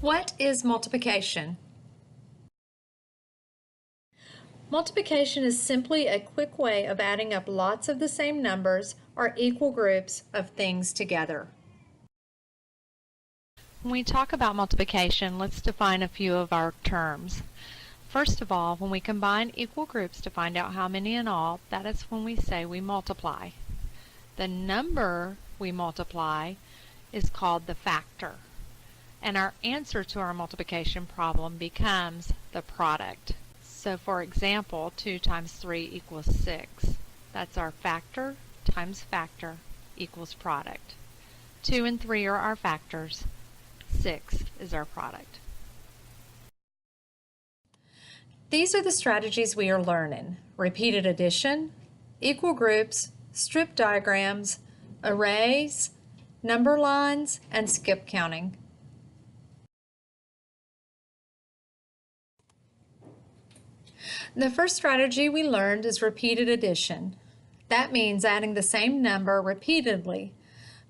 What is multiplication? Multiplication is simply a quick way of adding up lots of the same numbers or equal groups of things together. When we talk about multiplication, let's define a few of our terms. First of all, when we combine equal groups to find out how many in all, that is when we say we multiply. The number we multiply is called the factor, and our answer to our multiplication problem becomes the product. So for example, 2 times 3 equals 6. That's our factor times factor equals product. 2 and 3 are our factors. 6 is our product. These are the strategies we are learning: repeated addition, equal groups, strip diagrams, arrays, number lines, and skip counting. The first strategy we learned is repeated addition. That means adding the same number repeatedly.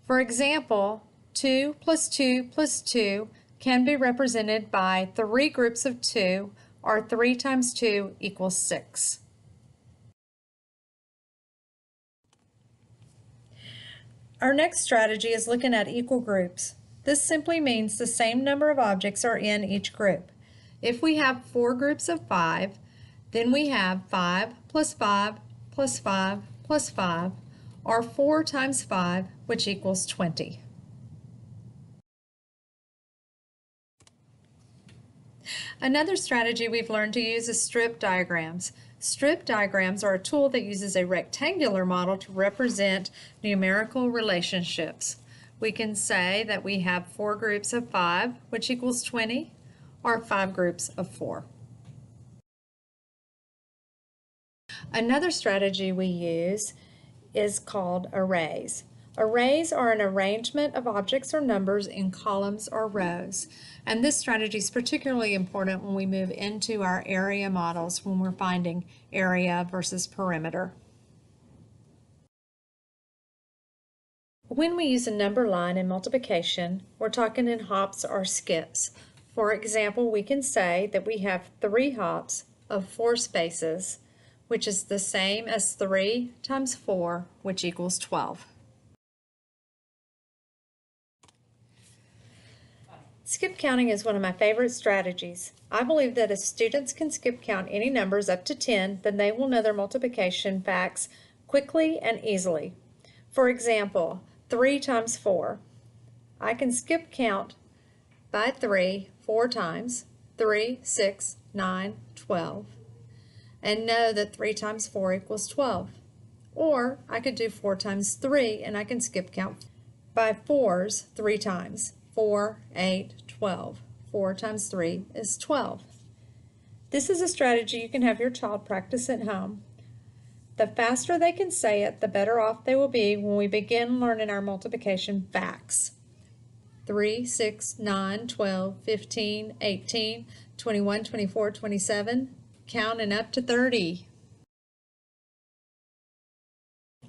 For example, 2 plus 2 plus 2 can be represented by 3 groups of 2, or 3 times 2 equals 6. Our next strategy is looking at equal groups. This simply means the same number of objects are in each group. If we have 4 groups of 5, then we have 5 plus 5 plus 5 plus 5, or 4 times 5, which equals 20. Another strategy we've learned to use is strip diagrams. Strip diagrams are a tool that uses a rectangular model to represent numerical relationships. We can say that we have 4 groups of 5, which equals 20, or 5 groups of 4. Another strategy we use is called arrays. Arrays are an arrangement of objects or numbers in columns or rows. And this strategy is particularly important when we move into our area models, when we're finding area versus perimeter. When we use a number line in multiplication, we're talking in hops or skips. For example, we can say that we have 3 hops of 4 spaces, which is the same as 3 times 4, which equals 12. Skip counting is one of my favorite strategies. I believe that if students can skip count any numbers up to 10, then they will know their multiplication facts quickly and easily. For example, 3 times 4. I can skip count by 3 4 times, 3, 6, 9, 12, and know that 3 times 4 equals 12. Or I could do 4 times 3, and I can skip count by 4s 3 times. 4, 8, 12. 4 times 3 is 12. This is a strategy you can have your child practice at home. The faster they can say it, the better off they will be when we begin learning our multiplication facts. 3, 6, 9, 12, 15, 18, 21, 24, 27, counting up to 30.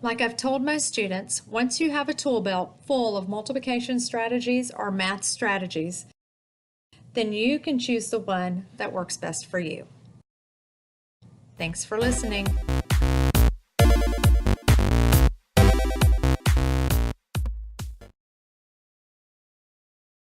Like I've told my students, once you have a tool belt full of multiplication strategies or math strategies, then you can choose the one that works best for you. Thanks for listening.